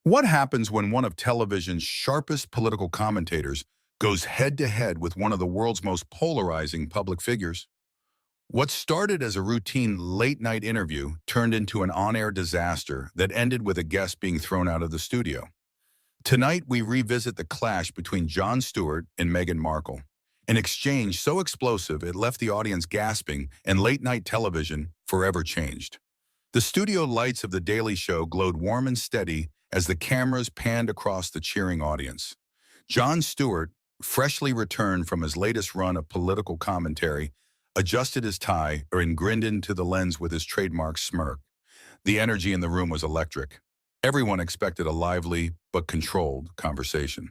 What happens when one of television's sharpest political commentators goes head-to-head with one of the world's most polarizing public figures? What started as a routine late-night interview turned into an on-air disaster that ended with a guest being thrown out of the studio. Tonight, we revisit the clash between Jon Stewart and Meghan Markle, an exchange so explosive it left the audience gasping and late-night television forever changed. The studio lights of The Daily Show glowed warm and steady as the cameras panned across the cheering audience. Jon Stewart, freshly returned from his latest run of political commentary, adjusted his tie and grinned into the lens with his trademark smirk. The energy in the room was electric. Everyone expected a lively but controlled conversation.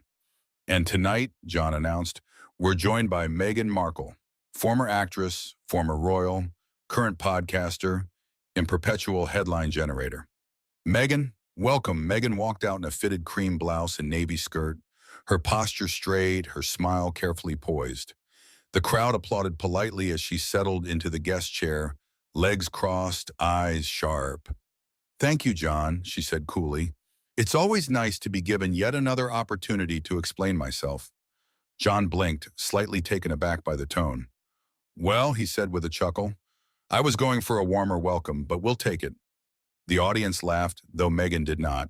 And tonight, Jon announced, we're joined by Meghan Markle, former actress, former royal, current podcaster, and perpetual headline generator. Meghan, welcome. Meghan walked out in a fitted cream blouse and navy skirt, her posture straight, her smile carefully poised. The crowd applauded politely as she settled into the guest chair, legs crossed, eyes sharp. Thank you, Jon, she said coolly. It's always nice to be given yet another opportunity to explain myself. Jon blinked, slightly taken aback by the tone. Well, he said with a chuckle, I was going for a warmer welcome, but we'll take it. The audience laughed, though Meghan did not.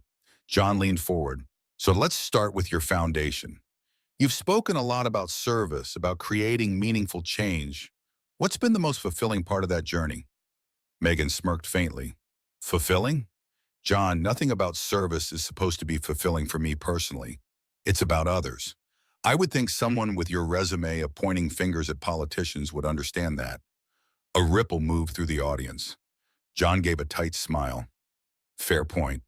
Jon leaned forward. So let's start with your foundation. You've spoken a lot about service, about creating meaningful change. What's been the most fulfilling part of that journey? Meghan smirked faintly. Fulfilling? Jon, nothing about service is supposed to be fulfilling for me personally. It's about others. I would think someone with your resume of pointing fingers at politicians would understand that. A ripple moved through the audience. Jon gave a tight smile. Fair point.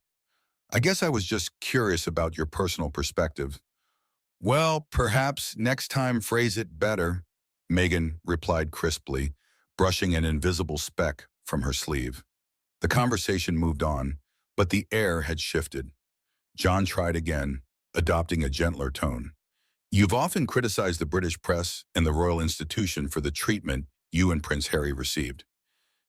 I guess I was just curious about your personal perspective. Well, perhaps next time phrase it better, Meghan replied crisply, brushing an invisible speck from her sleeve. The conversation moved on, but the air had shifted. Jon tried again, adopting a gentler tone. You've often criticized the British press and the royal institution for the treatment you and Prince Harry received.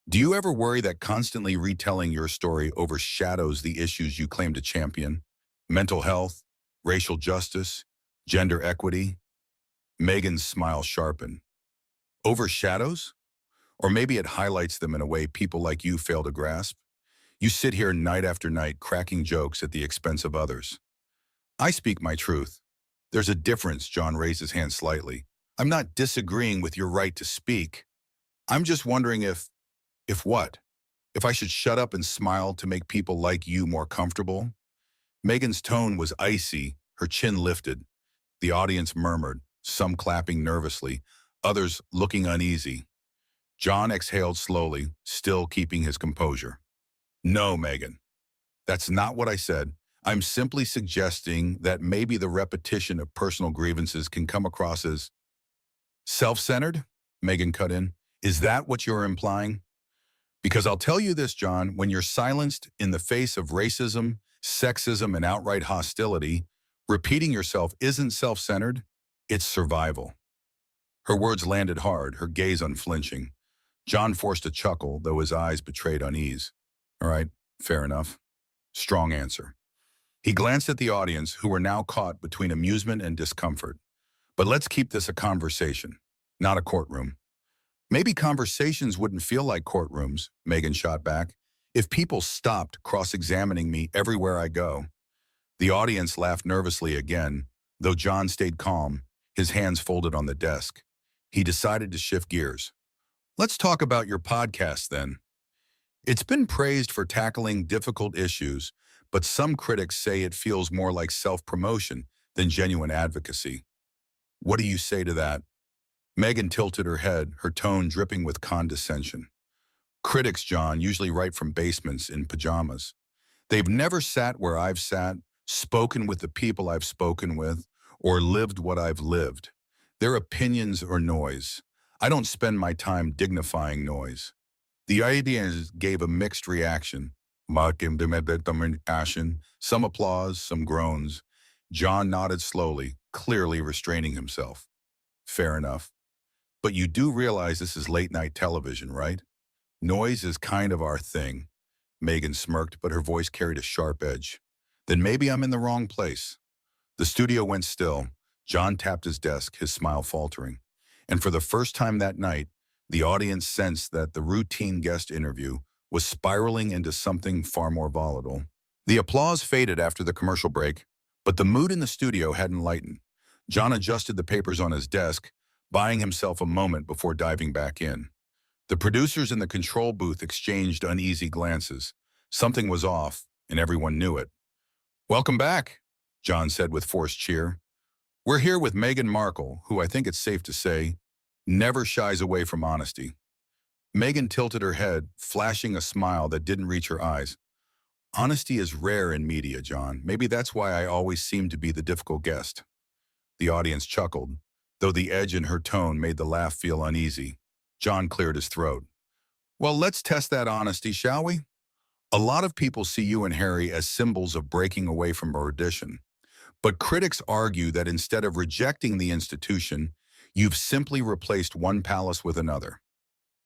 Do you ever worry that constantly retelling your story overshadows the issues you claim to champion? Mental health, racial justice, gender equity? Meghan's smile sharpened. Overshadows? Or maybe it highlights them in a way people like you fail to grasp? You sit here night after night cracking jokes at the expense of others. I speak my truth. There's a difference, Jon raised his hand slightly. I'm not disagreeing with your right to speak. I'm just wondering if what? If I should shut up and smile to make people like you more comfortable? Meghan's tone was icy, her chin lifted. The audience murmured, some clapping nervously, others looking uneasy. Jon exhaled slowly, still keeping his composure. No, Meghan. That's not what I said. I'm simply suggesting that maybe the repetition of personal grievances can come across as self-centered, Meghan cut in. Is that what you're implying? Because I'll tell you this, Jon, when you're silenced in the face of racism, sexism, and outright hostility, repeating yourself isn't self-centered, it's survival. Her words landed hard, her gaze unflinching. Jon forced a chuckle, though his eyes betrayed unease. All right, fair enough. Strong answer. He glanced at the audience, who were now caught between amusement and discomfort. But let's keep this a conversation, not a courtroom. Maybe conversations wouldn't feel like courtrooms, Meghan shot back, if people stopped cross-examining me everywhere I go. The audience laughed nervously again, though Jon stayed calm, his hands folded on the desk. He decided to shift gears. Let's talk about your podcast then. It's been praised for tackling difficult issues, but some critics say it feels more like self-promotion than genuine advocacy. What do you say to that? Meghan tilted her head, her tone dripping with condescension. Critics, Jon, usually write from basements in pajamas. They've never sat where I've sat, spoken with the people I've spoken with, or lived what I've lived. Their opinions are noise. I don't spend my time dignifying noise. The ideas gave a mixed reaction. Some applause, some groans. Jon nodded slowly, clearly restraining himself. Fair enough. But you do realize this is late-night television, right? Noise is kind of our thing. Meghan smirked, but her voice carried a sharp edge. Then maybe I'm in the wrong place. The studio went still. Jon tapped his desk, his smile faltering. And for the first time that night, the audience sensed that the routine guest interview was spiraling into something far more volatile. The applause faded after the commercial break, but the mood in the studio hadn't lightened. Jon adjusted the papers on his desk, buying himself a moment before diving back in. The producers in the control booth exchanged uneasy glances. Something was off, and everyone knew it. "Welcome back," Jon said with forced cheer. "We're here with Meghan Markle, who I think it's safe to say never shies away from honesty." Meghan tilted her head, flashing a smile that didn't reach her eyes. "Honesty is rare in media, Jon. Maybe that's why I always seem to be the difficult guest." The audience chuckled, though the edge in her tone made the laugh feel uneasy. Jon cleared his throat. "Well, let's test that honesty, shall we? A lot of people see you and Harry as symbols of breaking away from tradition. But critics argue that instead of rejecting the institution, you've simply replaced one palace with another.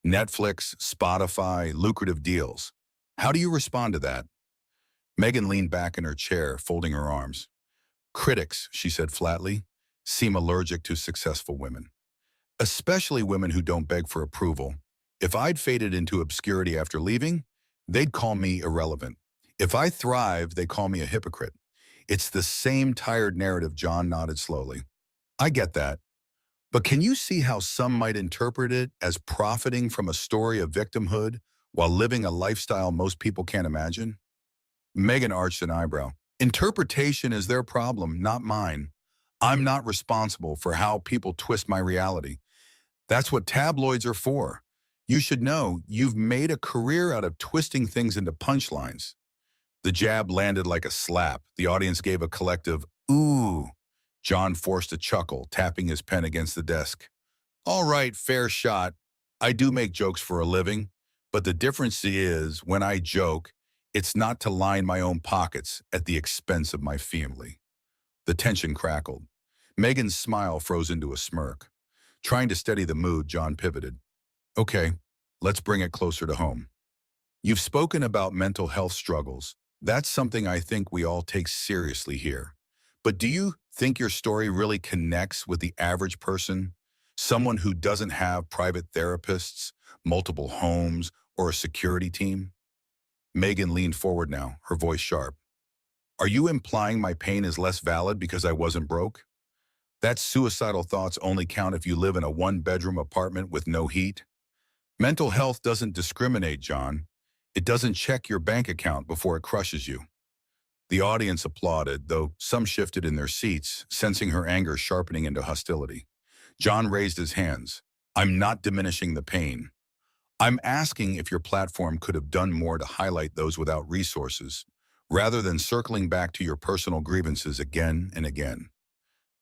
Netflix, Spotify, lucrative deals. How do you respond to that?" Meghan leaned back in her chair, folding her arms. "Critics," she said flatly, "seem allergic to successful women. Especially women who don't beg for approval. If I'd faded into obscurity after leaving, they'd call me irrelevant. If I thrive, they call me a hypocrite. It's the same tired narrative." Jon nodded slowly. "I get that. But can you see how some might interpret it as profiting from a story of victimhood while living a lifestyle most people can't imagine?" Meghan arched an eyebrow. "Interpretation is their problem, not mine. I'm not responsible for how people twist my reality. That's what tabloids are for. You should know you've made a career out of twisting things into punchlines." The jab landed like a slap. The audience gave a collective, "Ooh." Jon forced a chuckle, tapping his pen against the desk. "All right, fair shot. I do make jokes for a living, but the difference is, when I joke, it's not to line my own pockets at the expense of my family." The tension crackled. Meghan's smile froze into a smirk. Trying to steady the mood, Jon pivoted. "Okay, let's bring it closer to home. You've spoken about mental health struggles. That's something I think we all take seriously here. But do you think your story really connects with the average person? Someone who doesn't have private therapists, multiple homes, or a security team?" Meghan leaned forward now, her voice sharp. "Are you implying my pain is less valid because I wasn't broke? That suicidal thoughts only count if you live in a one-bedroom apartment with no heat? Mental health doesn't discriminate, Jon. It doesn't check your bank account before it crushes you." The audience applauded, though some shifted in their seats, sensing her anger sharpening into hostility. Jon raised his hands. "I'm not diminishing the pain. I'm asking if your platform could have done more to highlight those without resources, rather than circling back to your personal grievances again and again."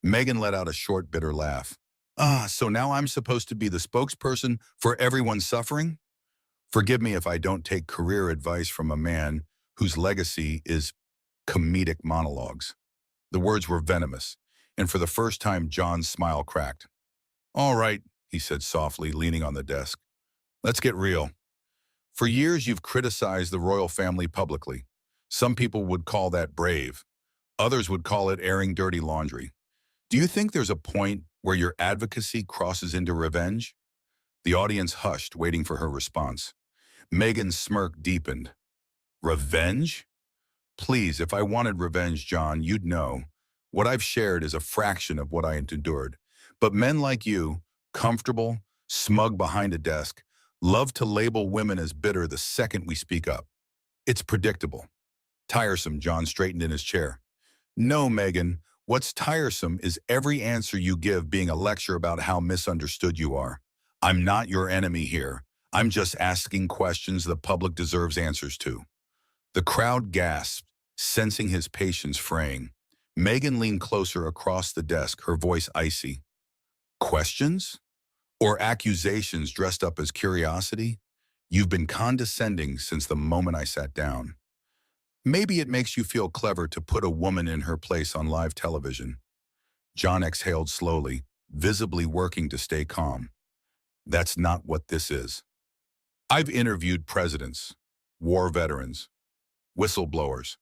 Meghan let out a short, bitter laugh. So now I'm supposed to be the spokesperson for everyone suffering? Forgive me if I don't take career advice from a man whose legacy is comedic monologues." The words were venomous, and for the first time Jon's smile cracked. "All right," he said softly, leaning on the desk. "Let's get real. For years you've criticized the royal family publicly. Some people would call that brave. Others would call it airing dirty laundry. Do you think there's a point where your advocacy crosses into revenge?" The audience hushed, waiting for her response. Meghan's smirk deepened. "Revenge? Please, if I wanted revenge, Jon, you'd know. What I've shared is a fraction of what I endured. But men like you, comfortable, smug behind a desk, love to label women as bitter the second we speak up. It's predictable." "Tiresome," Jon straightened in his chair. "No, Meghan. What's tiresome is every answer you give being a lecture about how misunderstood you are. I'm not your enemy here. I'm just asking questions the public deserves answers to." The crowd gasped, sensing his patience fraying. Meghan leaned closer across the desk, her voice icy. "Questions? Or accusations dressed up as curiosity? You've been condescending since the moment I sat down. Maybe it makes you feel clever to put a woman in her place on live television." Jon exhaled slowly, visibly working to stay calm. "That's not what this is. I've interviewed presidents, war veterans, whistleblowers.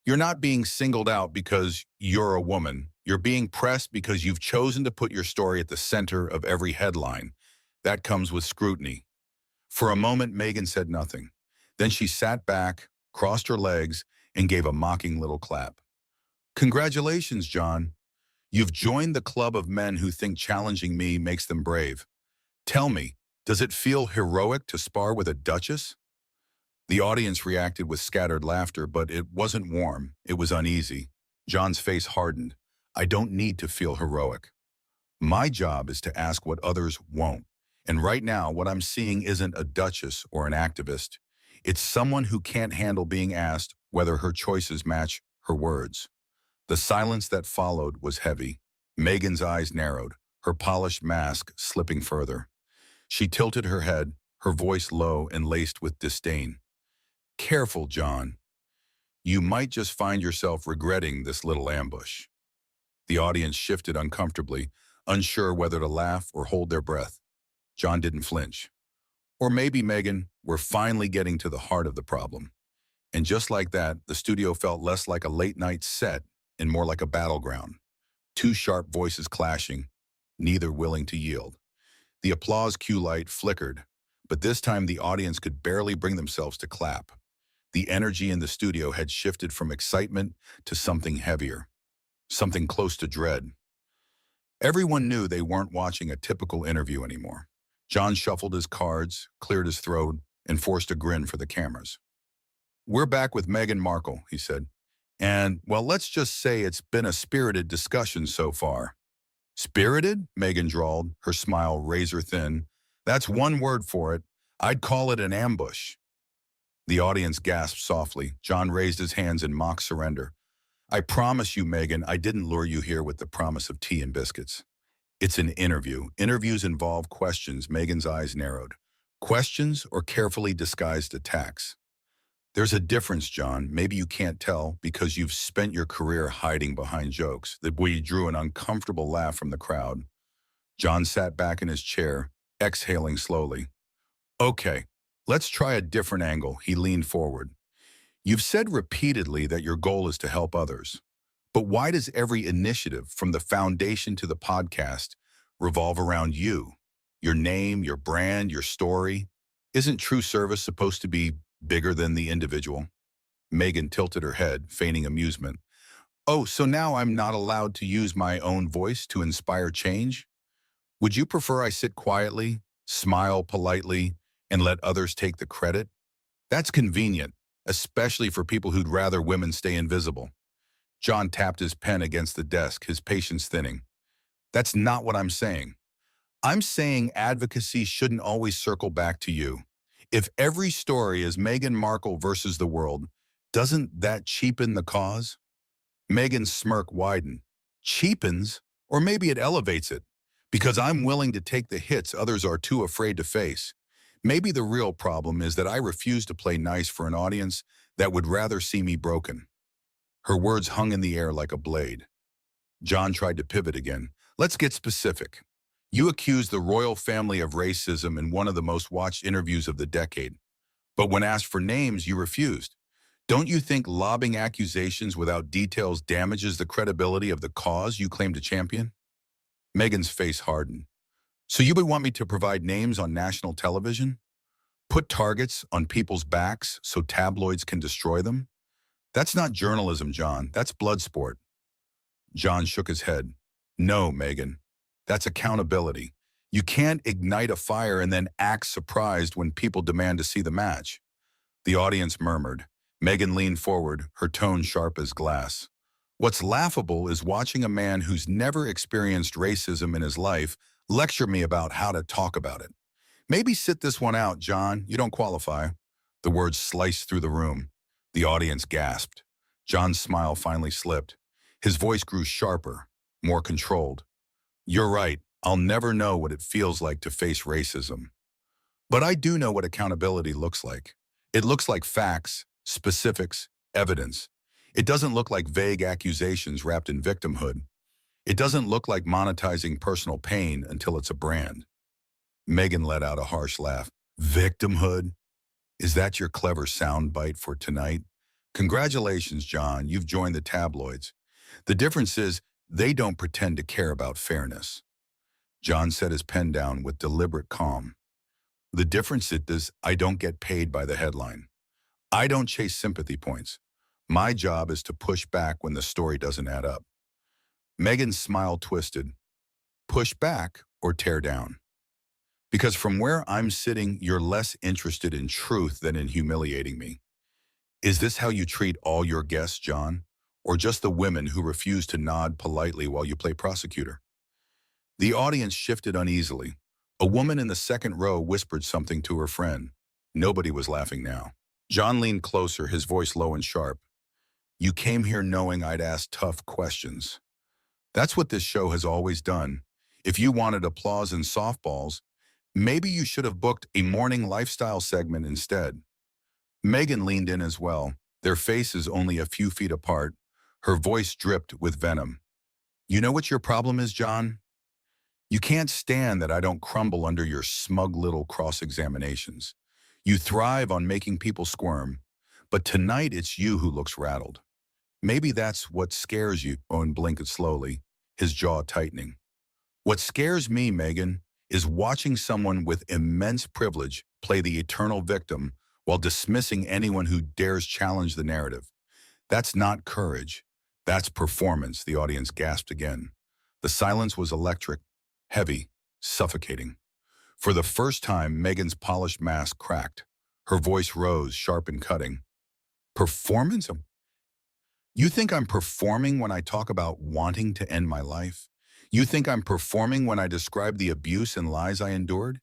You're not being singled out because you're a woman. You're being pressed because you've chosen to put your story at the center of every headline. That comes with scrutiny. For a moment, Meghan said nothing. Then she sat back, crossed her legs, and gave a mocking little clap. Congratulations, Jon. You've joined the club of men who think challenging me makes them brave. Tell me, does it feel heroic to spar with a duchess? The audience reacted with scattered laughter, but it wasn't warm. It was uneasy. Jon's face hardened. I don't need to feel heroic. My job is to ask what others won't. And right now, what I'm seeing isn't a duchess or an activist. It's someone who can't handle being asked whether her choices match her words. The silence that followed was heavy. Meghan's eyes narrowed, her polished mask slipping further. She tilted her head, her voice low and laced with disdain. Careful, Jon. You might just find yourself regretting this little ambush. The audience shifted uncomfortably, unsure whether to laugh or hold their breath. Jon didn't flinch. Or maybe, Meghan, we're finally getting to the heart of the problem. And just like that, the studio felt less like a late-night set and more like a battleground. Two sharp voices clashing, neither willing to yield. The applause cue light flickered, but this time the audience could barely bring themselves to clap. The energy in the studio had shifted from excitement to something heavier, something close to dread. Everyone knew they weren't watching a typical interview anymore. Jon shuffled his cards, cleared his throat, and forced a grin for the cameras. We're back with Meghan Markle, he said. And, well, let's just say it's been a spirited discussion so far. Spirited? Meghan drawled, her smile razor-thin. That's one word for it. I'd call it an ambush. The audience gasped softly. Jon raised his hands in mock surrender. I promise you, Meghan, I didn't lure you here with the promise of tea and biscuits. It's an interview. Interviews involve questions. Meghan's eyes narrowed. Questions or carefully disguised attacks. There's a difference, Jon. Maybe you can't tell because you've spent your career hiding behind jokes. The boy drew an uncomfortable laugh from the crowd. Jon sat back in his chair, exhaling slowly. Okay, let's try a different angle. He leaned forward. You've said repeatedly that your goal is to help others. But why does every initiative, from the foundation to the podcast, revolve around you? Your name, your brand, your story? Isn't true service supposed to be bigger than the individual? Meghan tilted her head, feigning amusement. Oh, so now I'm not allowed to use my own voice to inspire change? Would you prefer I sit quietly, smile politely, and let others take the credit? That's convenient, especially for people who'd rather women stay invisible. Jon tapped his pen against the desk, his patience thinning. That's not what I'm saying. I'm saying advocacy shouldn't always circle back to you. If every story is Meghan Markle versus the world, doesn't that cheapen the cause? Meghan's smirk widened. Cheapens? Or maybe it elevates it. Because I'm willing to take the hits others are too afraid to face. Maybe the real problem is that I refuse to play nice for an audience that would rather see me broken. Her words hung in the air like a blade. Jon tried to pivot again. Let's get specific. You accused the royal family of racism in one of the most watched interviews of the decade. But when asked for names, you refused. Don't you think lobbing accusations without details damages the credibility of the cause you claim to champion? Meghan's face hardened. So you would want me to provide names on national television? Put targets on people's backs so tabloids can destroy them? That's not journalism, Jon. That's blood sport. Jon shook his head. No, Meghan. That's accountability. You can't ignite a fire and then act surprised when people demand to see the match. The audience murmured. Meghan leaned forward, her tone sharp as glass. What's laughable is watching a man who's never experienced racism in his life lecture me about how to talk about it. Maybe sit this one out, Jon. You don't qualify. The words sliced through the room. The audience gasped. Jon's smile finally slipped. His voice grew sharper, more controlled. You're right. I'll never know what it feels like to face racism. But I do know what accountability looks like. It looks like facts, specifics, evidence. It doesn't look like vague accusations wrapped in victimhood. It doesn't look like monetizing personal pain until it's a brand. Meghan let out a harsh laugh. Victimhood? Is that your clever soundbite for tonight? Congratulations, John, you've joined the tabloids. The difference is they don't pretend to care about fairness. John set his pen down with deliberate calm. The difference is I don't get paid by the headline. I don't chase sympathy points. My job is to push back when the story doesn't add up. Meghan's smile twisted. Push back or tear down? Because from where I'm sitting, you're less interested in truth than in humiliating me. Is this how you treat all your guests, John? Or just the women who refuse to nod politely while you play prosecutor? The audience shifted uneasily. A woman in the second row whispered something to her friend. Nobody was laughing now. John leaned closer, his voice low and sharp. You came here knowing I'd ask tough questions. That's what this show has always done. If you wanted applause and softballs, maybe you should have booked a morning lifestyle segment instead. Meghan leaned in as well, their faces only a few feet apart. Her voice dripped with venom. You know what your problem is, John? You can't stand that I don't crumble under your smug little cross-examinations. You thrive on making people squirm, but tonight it's you who looks rattled. Maybe that's what scares you, Owen blinked slowly, his jaw tightening. What scares me, Meghan, is watching someone with immense privilege play the eternal victim while dismissing anyone who dares challenge the narrative. That's not courage. That's performance, the audience gasped again. The silence was electric, heavy, suffocating. For the first time, Meghan's polished mask cracked. Her voice rose, sharp and cutting. Performance? You think I'm performing when I talk about wanting to end my life? You think I'm performing when I describe the abuse and lies I endured?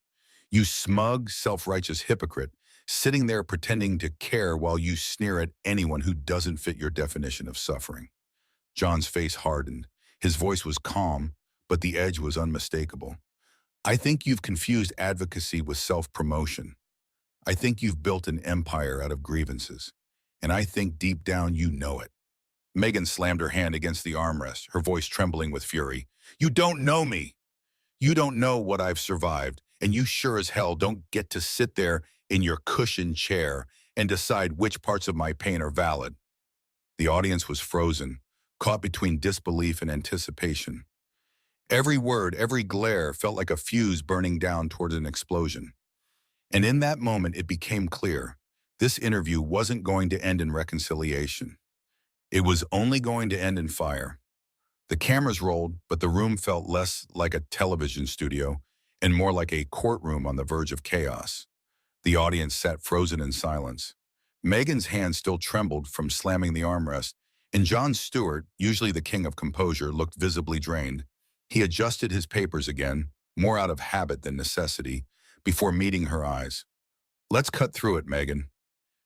You smug, self-righteous hypocrite, sitting there pretending to care while you sneer at anyone who doesn't fit your definition of suffering. John's face hardened. His voice was calm, but the edge was unmistakable. I think you've confused advocacy with self-promotion. I think you've built an empire out of grievances, and I think deep down you know it. Meghan slammed her hand against the armrest, her voice trembling with fury. You don't know me. You don't know what I've survived, and you sure as hell don't get to sit there in your cushioned chair and decide which parts of my pain are valid. The audience was frozen, caught between disbelief and anticipation. Every word, every glare felt like a fuse burning down toward an explosion. And in that moment, it became clear. This interview wasn't going to end in reconciliation. It was only going to end in fire. The cameras rolled, but the room felt less like a television studio and more like a courtroom on the verge of chaos. The audience sat frozen in silence. Meghan's hand still trembled from slamming the armrest, and Jon Stewart, usually the king of composure, looked visibly drained. He adjusted his papers again, more out of habit than necessity, before meeting her eyes. Let's cut through it, Meghan.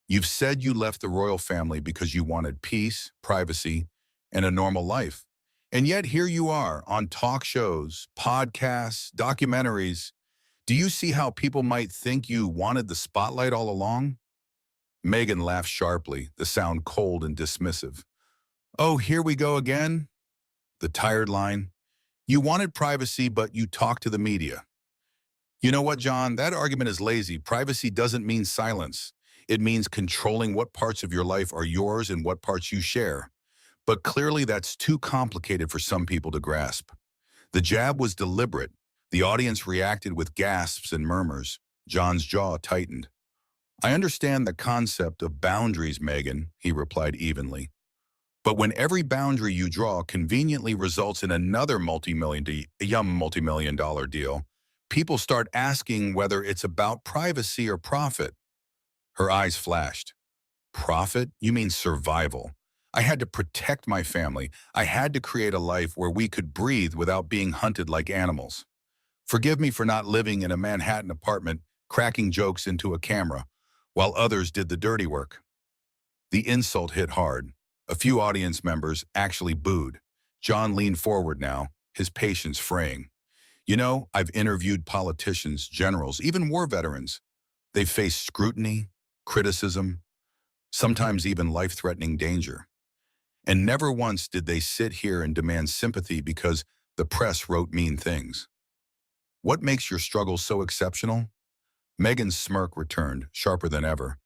You've said you left the royal family because you wanted peace, privacy, and a normal life. And yet here you are on talk shows, podcasts, documentaries. Do you see how people might think you wanted the spotlight all along? Meghan laughed sharply, the sound cold and dismissive. Oh, here we go again? The tired line. You wanted privacy, but you talked to the media. You know what, John? That argument is lazy. Privacy doesn't mean silence. It means controlling what parts of your life are yours and what parts you share. But clearly that's too complicated for some people to grasp. The jab was deliberate. The audience reacted with gasps and murmurs. John's jaw tightened. I understand the concept of boundaries, Meghan, he replied evenly. But when every boundary you draw conveniently results in another multi-million dollar deal, people start asking whether it's about privacy or profit. Her eyes flashed. Profit? You mean survival. I had to protect my family. I had to create a life where we could breathe without being hunted like animals. Forgive me for not living in a Manhattan apartment, cracking jokes into a camera, while others did the dirty work. The insult hit hard. A few audience members actually booed. John leaned forward now, his patience fraying. You know, I've interviewed politicians, generals, even war veterans. They've faced scrutiny, criticism, sometimes even life-threatening danger. And never once did they sit here and demand sympathy because the press wrote mean things. What makes your struggle so exceptional? Meghan's smirk returned, sharper than ever.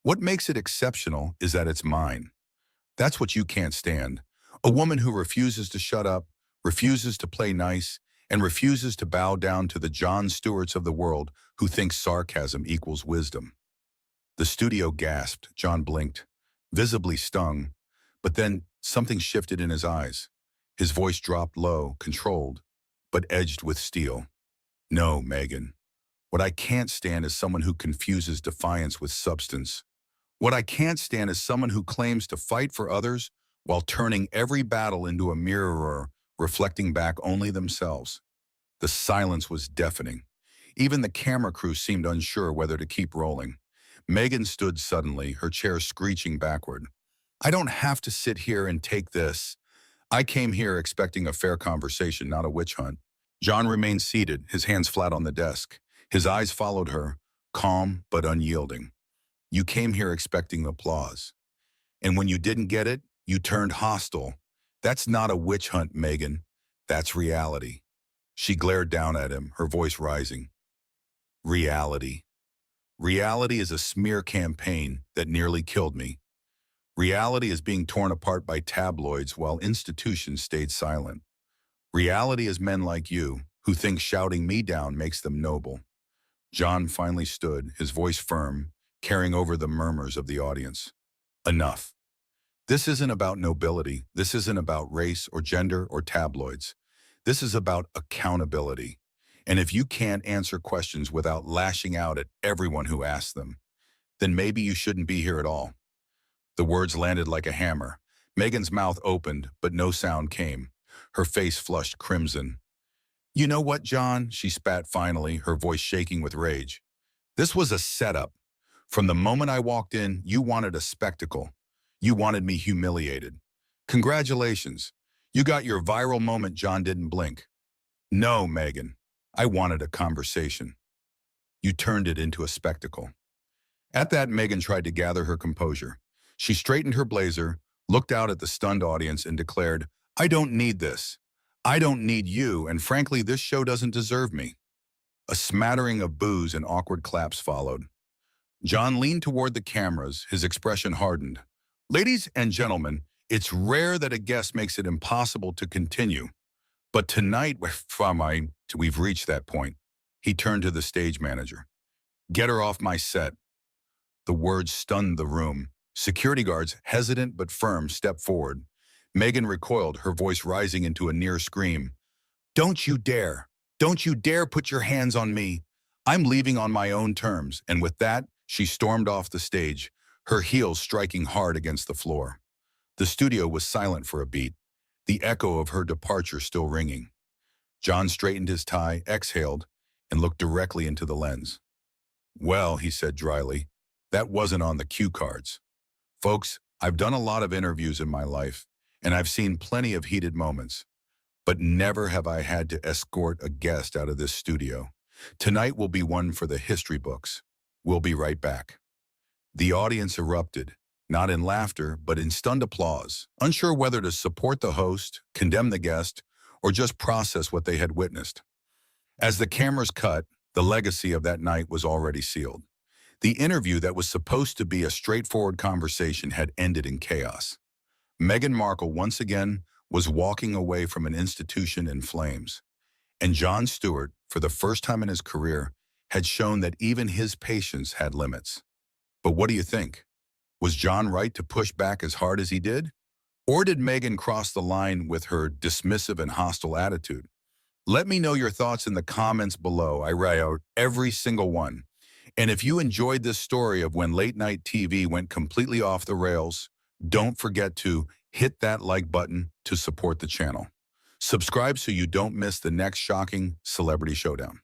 What makes it exceptional is that it's mine. That's what you can't stand. A woman who refuses to shut up, refuses to play nice, and refuses to bow down to the Jon Stewarts of the world who think sarcasm equals wisdom. The studio gasped. John blinked, visibly stung, but then something shifted in his eyes. His voice dropped low, controlled, but edged with steel. No, Meghan. What I can't stand is someone who confuses defiance with substance. What I can't stand is someone who claims to fight for others while turning every battle into a mirror reflecting back only themselves. The silence was deafening. Even the camera crew seemed unsure whether to keep rolling. Meghan stood suddenly, her chair screeching backward. I don't have to sit here and take this. I came here expecting a fair conversation, not a witch hunt. John remained seated, his hands flat on the desk. His eyes followed her, calm but unyielding. You came here expecting applause. And when you didn't get it, you turned hostile. That's not a witch hunt, Meghan. That's reality. She glared down at him, her voice rising. Reality. Reality is a smear campaign that nearly killed me. Reality is being torn apart by tabloids while institutions stayed silent. Reality is men like you, who think shouting me down makes them noble. John finally stood, his voice firm, carrying over the murmurs of the audience. Enough. This isn't about nobility. This isn't about race or gender or tabloids. This is about accountability. And if you can't answer questions without lashing out at everyone who asks them, then maybe you shouldn't be here at all. The words landed like a hammer. Meghan's mouth opened, but no sound came. Her face flushed crimson. You know what, John? She spat finally, her voice shaking with rage. This was a setup. From the moment I walked in, you wanted a spectacle. You wanted me humiliated. Congratulations. You got your viral moment. John didn't blink. No, Meghan. I wanted a conversation. You turned it into a spectacle. At that, Meghan tried to gather her composure. She straightened her blazer, looked out at the stunned audience, and declared, I don't need this. I don't need you, and frankly, this show doesn't deserve me. A smattering of boos and awkward claps followed. John leaned toward the cameras, his expression hardened. Ladies and gentlemen, it's rare that a guest makes it impossible to continue. But tonight, we've reached that point. He turned to the stage manager. Get her off my set. The words stunned the room. Security guards, hesitant but firm, stepped forward. Meghan recoiled, her voice rising into a near scream. Don't you dare! Don't you dare put your hands on me! I'm leaving on my own terms. And with that, she stormed off the stage, her heels striking hard against the floor. The studio was silent for a beat, the echo of her departure still ringing. John straightened his tie, exhaled, and looked directly into the lens. Well, he said dryly, that wasn't on the cue cards. Folks, I've done a lot of interviews in my life, and I've seen plenty of heated moments, but never have I had to escort a guest out of this studio. Tonight will be one for the history books. We'll be right back. The audience erupted, not in laughter, but in stunned applause, unsure whether to support the host, condemn the guest, or just process what they had witnessed. As the cameras cut, the legacy of that night was already sealed. The interview that was supposed to be a straightforward conversation had ended in chaos. Meghan Markle once again was walking away from an institution in flames. And Jon Stewart, for the first time in his career, had shown that even his patience had limits. But what do you think? Was Jon right to push back as hard as he did? Or did Meghan cross the line with her dismissive and hostile attitude? Let me know your thoughts in the comments below. I read out every single one. And if you enjoyed this story of when late night TV went completely off the rails, don't forget to hit that like button to support the channel. Subscribe so you don't miss the next shocking celebrity showdown.